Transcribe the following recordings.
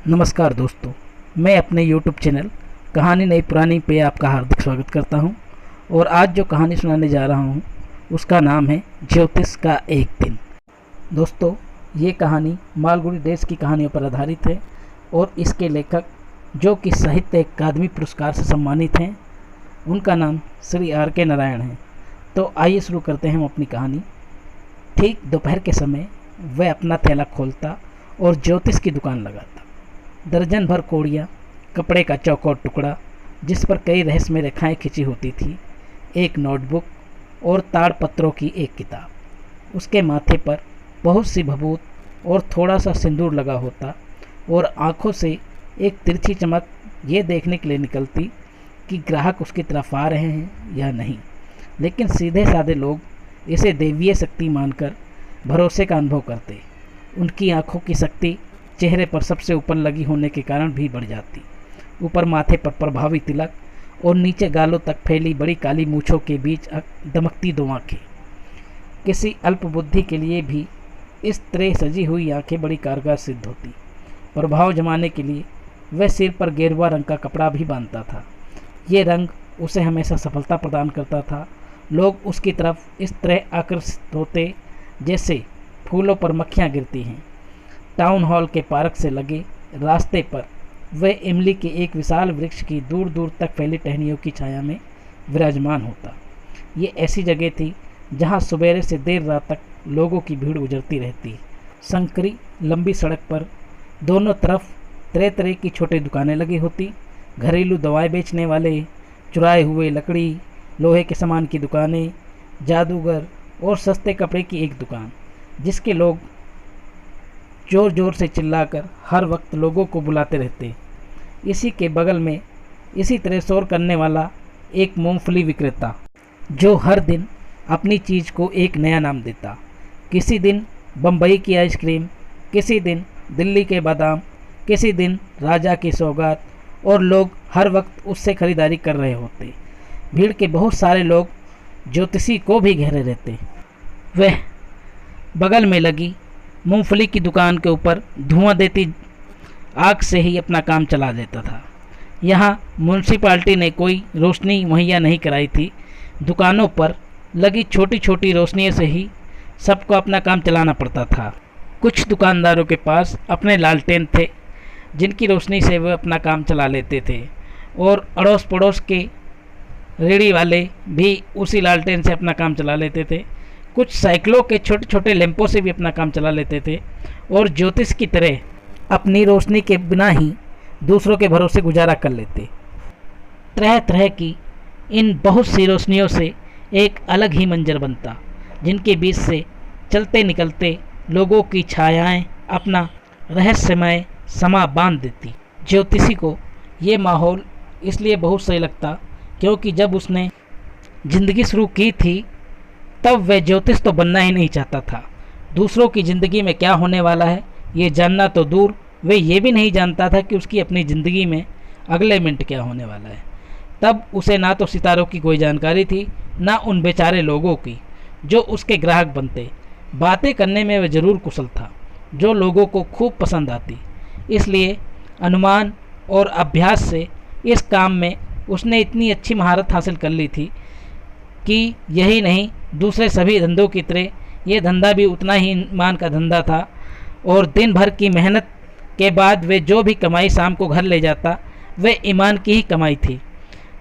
नमस्कार दोस्तों, मैं अपने YouTube चैनल कहानी नई पुरानी पे आपका हार्दिक स्वागत करता हूं। और आज जो कहानी सुनाने जा रहा हूं उसका नाम है ज्योतिष का एक दिन। दोस्तों, ये कहानी मालगुडी डेज की कहानियों पर आधारित है और इसके लेखक जो कि साहित्य अकादमी पुरस्कार से सम्मानित हैं उनका नाम श्री R.K. नारायण है। तो आइए शुरू करते हैं हम अपनी कहानी। ठीक दोपहर के समय वह अपना थैला खोलता और ज्योतिष की दुकान लगाता। दर्जन भर कोड़ियाँ, कपड़े का चौकोर टुकड़ा जिस पर कई रहस्यमय रेखाएं खिंची होती थी, एक नोटबुक और ताड़ पत्रों की एक किताब। उसके माथे पर बहुत सी भभूत और थोड़ा सा सिंदूर लगा होता और आंखों से एक तिरछी चमक ये देखने के लिए निकलती कि ग्राहक उसकी तरफ आ रहे हैं या नहीं। लेकिन सीधे साधे लोग इसे दैवीय शक्ति मानकर भरोसे का अनुभव करते। उनकी आंखों की शक्ति चेहरे पर सबसे ऊपर लगी होने के कारण भी बढ़ जाती। ऊपर माथे पर प्रभावी तिलक और नीचे गालों तक फैली बड़ी काली मूछों के बीच दमकती दो आँखें। किसी अल्प बुद्धि के लिए भी इस तरह सजी हुई आँखें बड़ी कारगर सिद्ध होती। प्रभाव जमाने के लिए वह सिर पर गेरुआ रंग का कपड़ा भी बांधता था। ये रंग उसे हमेशा सफलता प्रदान करता था। लोग उसकी तरफ इस तरह आकर्षित होते जैसे फूलों पर मक्खियाँ गिरती हैं। टाउन हॉल के पार्क से लगे रास्ते पर वह इमली के एक विशाल वृक्ष की दूर दूर तक फैली टहनियों की छाया में विराजमान होता। ये ऐसी जगह थी जहाँ सुबह से देर रात तक लोगों की भीड़ गुजरती रहती। संकरी लंबी सड़क पर दोनों तरफ तरह तरह की छोटी दुकानें लगी होती। घरेलू दवाएं बेचने वाले, चुराए हुए लकड़ी, लोहे के सामान की दुकानें, जादूगर और सस्ते कपड़े की एक दुकान, जिसके लोग जोर जोर से चिल्लाकर हर वक्त लोगों को बुलाते रहते। इसी के बगल में इसी तरह शोर करने वाला एक मूंगफली विक्रेता, जो हर दिन अपनी चीज़ को एक नया नाम देता। किसी दिन बम्बई की आइसक्रीम, किसी दिन दिल्ली के बादाम, किसी दिन राजा की सौगात, और लोग हर वक्त उससे खरीदारी कर रहे होते। भीड़ के बहुत सारे लोग ज्योतिषी को भी घेरे रहते। वह बगल में लगी मूंगफली की दुकान के ऊपर धुआं देती आग से ही अपना काम चला देता था। यहाँ म्यूनसिपाल्टी ने कोई रोशनी मुहैया नहीं कराई थी। दुकानों पर लगी छोटी छोटी रोशनियों से ही सबको अपना काम चलाना पड़ता था। कुछ दुकानदारों के पास अपने लालटेन थे जिनकी रोशनी से वे अपना काम चला लेते थे, और अड़ोस पड़ोस के रेड़ी वाले भी उसी लालटेन से अपना काम चला लेते थे। कुछ साइकिलों के छोटे छोटे लैंपों से भी अपना काम चला लेते थे, और ज्योतिष की तरह अपनी रोशनी के बिना ही दूसरों के भरोसे गुजारा कर लेते। तरह तरह की इन बहुत सी रोशनियों से एक अलग ही मंजर बनता, जिनके बीच से चलते निकलते लोगों की छायाएं अपना रहस्यमय समा बांध देती। ज्योतिषी को ये माहौल इसलिए बहुत सही लगता क्योंकि जब उसने ज़िंदगी शुरू की थी तब वह ज्योतिष तो बनना ही नहीं चाहता था। दूसरों की ज़िंदगी में क्या होने वाला है ये जानना तो दूर, वह ये भी नहीं जानता था कि उसकी अपनी ज़िंदगी में अगले मिनट क्या होने वाला है। तब उसे ना तो सितारों की कोई जानकारी थी, ना उन बेचारे लोगों की जो उसके ग्राहक बनते। बातें करने में वह ज़रूर कुशल था, जो लोगों को खूब पसंद आती। इसलिए अनुमान और अभ्यास से इस काम में उसने इतनी अच्छी महारत हासिल कर ली थी कि यही नहीं, दूसरे सभी धंधों की तरह ये धंधा भी उतना ही ईमान का धंधा था। और दिन भर की मेहनत के बाद वे जो भी कमाई शाम को घर ले जाता वह ईमान की ही कमाई थी।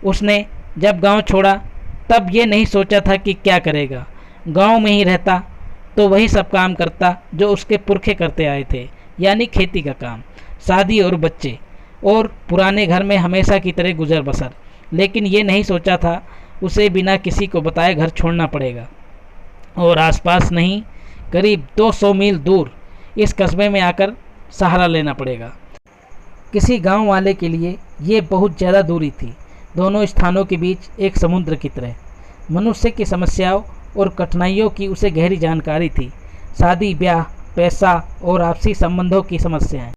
उसने जब गांव छोड़ा तब ये नहीं सोचा था कि क्या करेगा। गांव में ही रहता तो वही सब काम करता जो उसके पुरखे करते आए थे, यानी खेती का काम, शादी और बच्चे, और पुराने घर में हमेशा की तरह गुजर बसर। लेकिन ये नहीं सोचा था उसे बिना किसी को बताए घर छोड़ना पड़ेगा और आसपास नहीं, करीब 200 मील दूर इस कस्बे में आकर सहारा लेना पड़ेगा। किसी गांव वाले के लिए ये बहुत ज़्यादा दूरी थी। दोनों स्थानों के बीच एक समुद्र की तरह। मनुष्य की समस्याओं और कठिनाइयों की उसे गहरी जानकारी थी। शादी ब्याह, पैसा और आपसी संबंधों की समस्याएं।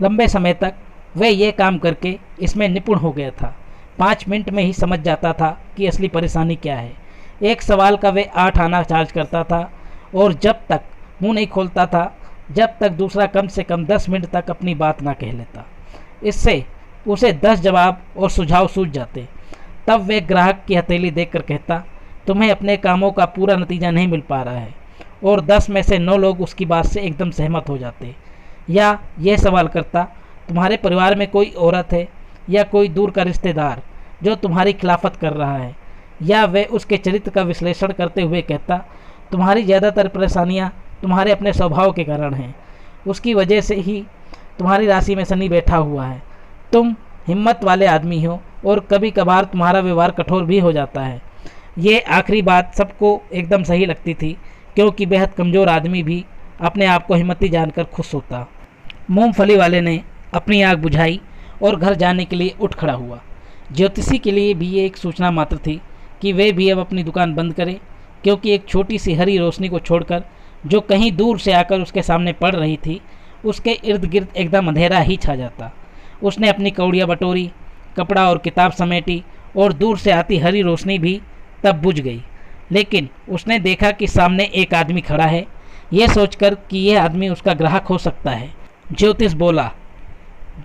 लंबे समय तक वह ये काम करके इसमें निपुण हो गया था। 5 मिनट में ही समझ जाता था कि असली परेशानी क्या है। एक सवाल का वह 8 आना चार्ज करता था, और जब तक मुंह नहीं खोलता था जब तक दूसरा कम से कम 10 मिनट तक अपनी बात ना कह लेता। इससे उसे 10 जवाब और सुझाव सूझ जाते। तब वह ग्राहक की हथेली देखकर कहता, तुम्हें अपने कामों का पूरा नतीजा नहीं मिल पा रहा है, और 10 में से 9 लोग उसकी बात से एकदम सहमत हो जाते। या यह सवाल करता, तुम्हारे परिवार में कोई औरत है या कोई दूर का रिश्तेदार जो तुम्हारी खिलाफत कर रहा है? या वह उसके चरित्र का विश्लेषण करते हुए कहता, तुम्हारी ज़्यादातर परेशानियां तुम्हारे अपने स्वभाव के कारण हैं, उसकी वजह से ही तुम्हारी राशि में शनि बैठा हुआ है। तुम हिम्मत वाले आदमी हो और कभी कभार तुम्हारा व्यवहार कठोर भी हो जाता है। ये आखिरी बात सबको एकदम सही लगती थी, क्योंकि बेहद कमज़ोर आदमी भी अपने आप को हिम्मती जानकर खुश होता। मूंगफली वाले ने अपनी आग बुझाई और घर जाने के लिए उठ खड़ा हुआ। ज्योतिषी के लिए भी ये एक सूचना मात्र थी कि वे भी अब अपनी दुकान बंद करें, क्योंकि एक छोटी सी हरी रोशनी को छोड़कर जो कहीं दूर से आकर उसके सामने पड़ रही थी, उसके इर्द गिर्द एकदम अंधेरा ही छा जाता। उसने अपनी कौड़ियाँ बटोरी, कपड़ा और किताब समेटी, और दूर से आती हरी रोशनी भी तब बुझ गई। लेकिन उसने देखा कि सामने एक आदमी खड़ा है, यह सोचकर कि यह आदमी उसका ग्राहक हो सकता है। ज्योतिष बोला,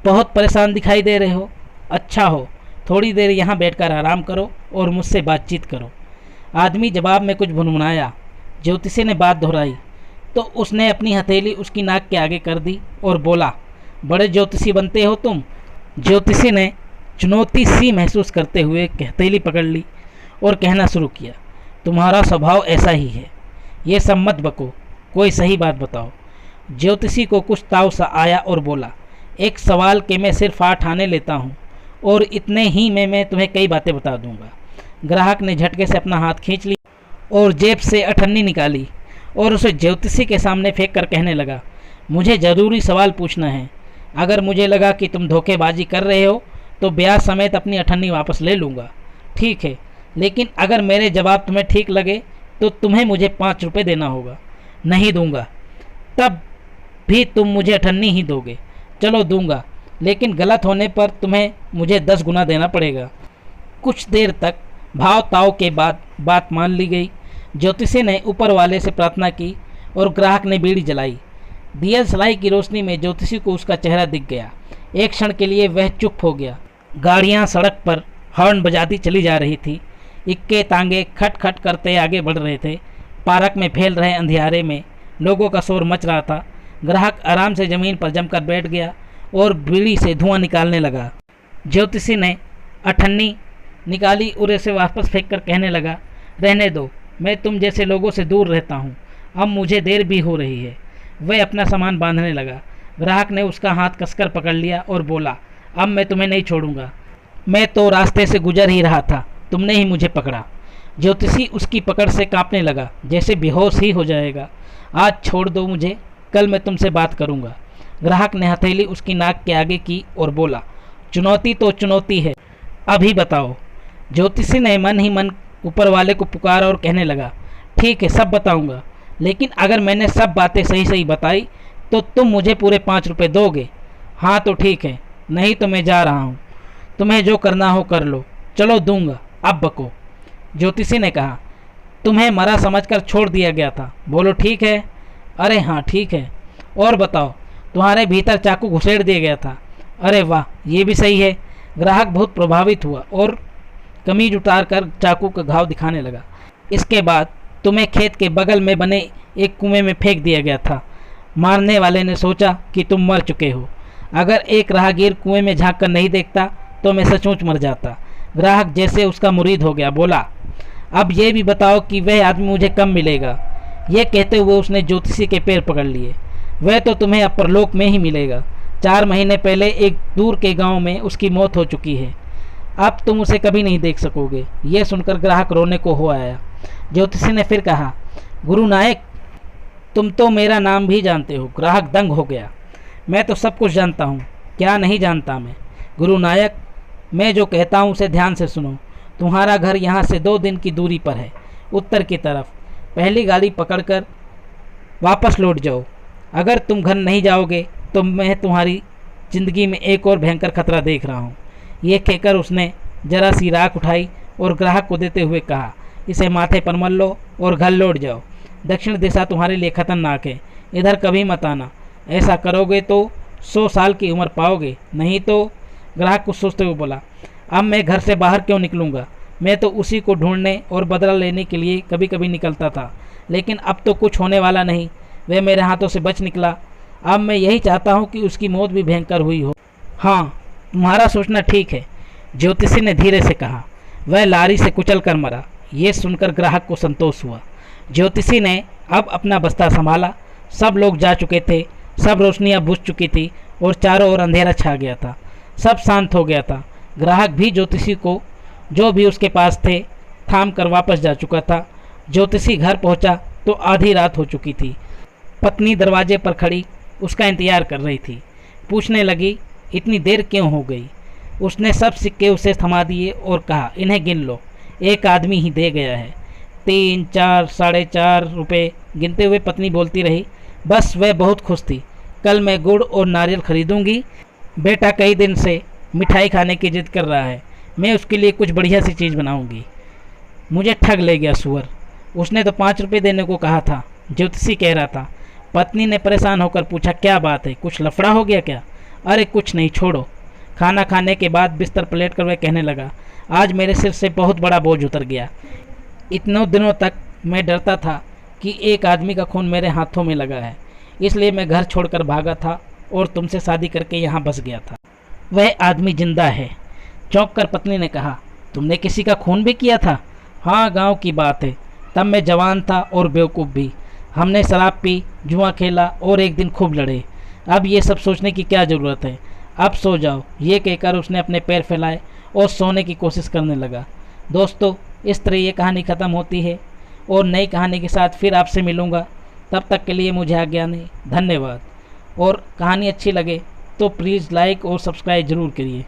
बहुत परेशान दिखाई दे रहे हो। अच्छा हो, थोड़ी देर यहाँ बैठकर आराम करो और मुझसे बातचीत करो। आदमी जवाब में कुछ भुनभुनाया। ज्योतिषी ने बात दोहराई तो उसने अपनी हथेली उसकी नाक के आगे कर दी और बोला, बड़े ज्योतिषी बनते हो तुम। ज्योतिषी ने चुनौती सी महसूस करते हुए हथेली पकड़ ली और कहना शुरू किया, तुम्हारा स्वभाव ऐसा ही है, ये सब मत बको, कोई सही बात बताओ। ज्योतिषी को कुछ ताव सा आया और बोला, एक सवाल के मैं सिर्फ 8 आने लेता हूँ, और इतने ही में मैं तुम्हें कई बातें बता दूंगा। ग्राहक ने झटके से अपना हाथ खींच लिया और जेब से अठन्नी निकाली और उसे ज्योतिषी के सामने फेंक कर कहने लगा, मुझे ज़रूरी सवाल पूछना है। अगर मुझे लगा कि तुम धोखेबाजी कर रहे हो तो ब्याज समेत अपनी अठन्नी वापस ले लूँगा। ठीक है, लेकिन अगर मेरे जवाब तुम्हें ठीक लगे तो तुम्हें मुझे 5 रुपये देना होगा। नहीं दूंगा, तब भी तुम मुझे अठन्नी ही दोगे। चलो दूंगा, लेकिन गलत होने पर तुम्हें मुझे 10 गुना देना पड़ेगा। कुछ देर तक भाव ताव के बाद बात मान ली गई। ज्योतिषी ने ऊपर वाले से प्रार्थना की और ग्राहक ने बीड़ी जलाई। दिया सलाई की रोशनी में ज्योतिषी को उसका चेहरा दिख गया। एक क्षण के लिए वह चुप हो गया। गाड़ियां सड़क पर हॉर्न बजाती चली जा रही थी। इक्के तांगे खट खट करते आगे बढ़ रहे थे। पार्क में फैल रहे अंधियारे में लोगों का शोर मच रहा था। ग्राहक आराम से ज़मीन पर जमकर बैठ गया और बीड़ी से धुआं निकालने लगा। ज्योतिषी ने अठन्नी निकाली और इसे वापस फेंक कर कहने लगा, रहने दो, मैं तुम जैसे लोगों से दूर रहता हूँ। अब मुझे देर भी हो रही है। वह अपना सामान बांधने लगा। ग्राहक ने उसका हाथ कसकर पकड़ लिया और बोला, अब मैं तुम्हें नहीं छोड़ूंगा। मैं तो रास्ते से गुजर ही रहा था, तुमने ही मुझे पकड़ा। ज्योतिषी उसकी पकड़ से कांपने लगा, जैसे बेहोश ही हो जाएगा। आज छोड़ दो मुझे, कल मैं तुमसे बात करूंगा। ग्राहक ने हथेली उसकी नाक के आगे की और बोला, चुनौती तो चुनौती है, अभी बताओ। ज्योतिषी ने मन ही मन ऊपर वाले को पुकारा और कहने लगा, ठीक है, सब बताऊंगा, लेकिन अगर मैंने सब बातें सही सही बताई तो तुम मुझे पूरे 5 रुपये दोगे। हाँ तो ठीक है, नहीं तो मैं जा रहा हूँ, तुम्हें जो करना हो कर लो। चलो दूंगा, अब बको। ज्योतिषी ने कहा, तुम्हें मरा समझकर छोड़ दिया गया था, बोलो ठीक है। अरे हाँ ठीक है। और बताओ, तुम्हारे भीतर चाकू घुसेड़ दिया गया था। अरे वाह, ये भी सही है। ग्राहक बहुत प्रभावित हुआ और कमीज उतार कर चाकू का घाव दिखाने लगा। इसके बाद तुम्हें खेत के बगल में बने एक कुएं में फेंक दिया गया था। मारने वाले ने सोचा कि तुम मर चुके हो। अगर एक राहगीर कुएं में झांक कर नहीं देखता तो मैं सचमुच मर जाता। ग्राहक जैसे उसका मुरीद हो गया, बोला, अब ये भी बताओ कि वह आदमी मुझे कब मिलेगा। यह कहते हुए उसने ज्योतिषी के पैर पकड़ लिए। वह तो तुम्हें अब परलोक में ही मिलेगा। 4 महीने पहले एक दूर के गांव में उसकी मौत हो चुकी है। अब तुम उसे कभी नहीं देख सकोगे। यह सुनकर ग्राहक रोने को हो आया। ज्योतिषी ने फिर कहा, गुरु नायक, तुम तो मेरा नाम भी जानते हो। ग्राहक दंग हो गया। मैं तो सब कुछ जानता हूँ, क्या नहीं जानता मैं। गुरु नायक, मैं जो कहता हूँ उसे ध्यान से सुनो। तुम्हारा घर यहाँ से 2 दिन की दूरी पर है, उत्तर की तरफ। पहली गाड़ी पकड़कर वापस लौट जाओ। अगर तुम घर नहीं जाओगे तो मैं तुम्हारी ज़िंदगी में एक और भयंकर खतरा देख रहा हूँ। ये कहकर उसने जरा सी राख उठाई और ग्राहक को देते हुए कहा, इसे माथे पर मल लो और घर लौट जाओ। दक्षिण दिशा तुम्हारे लिए खतरनाक है, इधर कभी मत आना, ऐसा करोगे तो 100 साल की उम्र पाओगे, नहीं तो। ग्राहक कुछ सोचते हुए बोला, अब मैं घर से बाहर क्यों निकलूँगा, मैं तो उसी को ढूंढने और बदला लेने के लिए कभी कभी निकलता था, लेकिन अब तो कुछ होने वाला नहीं। वह मेरे हाथों से बच निकला। अब मैं यही चाहता हूँ कि उसकी मौत भी भयंकर हुई हो। हाँ, तुम्हारा सोचना ठीक है, ज्योतिषी ने धीरे से कहा। वह लारी से कुचल कर मरा। ये सुनकर ग्राहक को संतोष हुआ। ज्योतिषी ने अब अपना बस्ता संभाला। सब लोग जा चुके थे, सब रोशनियाँ बुझ चुकी थी और चारों ओर अंधेरा छा गया था। सब शांत हो गया था। ग्राहक भी ज्योतिषी को, जो भी उसके पास थे, थाम कर वापस जा चुका था। ज्योतिषी घर पहुंचा तो आधी रात हो चुकी थी। पत्नी दरवाजे पर खड़ी उसका इंतजार कर रही थी। पूछने लगी, इतनी देर क्यों हो गई। उसने सब सिक्के उसे थमा दिए और कहा, इन्हें गिन लो, एक आदमी ही दे गया है। 3, 4, 4.5 रुपये गिनते हुए पत्नी बोलती रही। बस वह बहुत खुश थी। कल मैं गुड़ और नारियल खरीदूंगी। बेटा कई दिन से मिठाई खाने की जिद कर रहा है, मैं उसके लिए कुछ बढ़िया सी चीज़ बनाऊंगी। मुझे ठग ले गया सुअर, उसने तो 5 रुपये देने को कहा था, ज्योतिषी कह रहा था। पत्नी ने परेशान होकर पूछा, क्या बात है, कुछ लफड़ा हो गया क्या। अरे कुछ नहीं, छोड़ो। खाना खाने के बाद बिस्तर पलट कर वह कहने लगा, आज मेरे सिर से बहुत बड़ा बोझ उतर गया। इतने दिनों तक मैं डरता था कि एक आदमी का खून मेरे हाथों में लगा है, इसलिए मैं घर छोड़कर भागा था और तुमसे शादी करके यहाँ बस गया था। वह आदमी जिंदा है। चौंक कर पत्नी ने कहा, तुमने किसी का खून भी किया था। हाँ, गांव की बात है। तब मैं जवान था और बेवकूफ़ भी। हमने शराब पी, जुआ खेला और एक दिन खूब लड़े। अब ये सब सोचने की क्या ज़रूरत है। अब सो जाओ। ये कहकर उसने अपने पैर फैलाए और सोने की कोशिश करने लगा। दोस्तों, इस तरह ये कहानी ख़त्म होती है और नई कहानी के साथ फिर आपसे मिलूँगा। तब तक के लिए मुझे आज्ञा नहीं। धन्यवाद। और कहानी अच्छी लगे तो प्लीज़ लाइक और सब्सक्राइब ज़रूर करिए।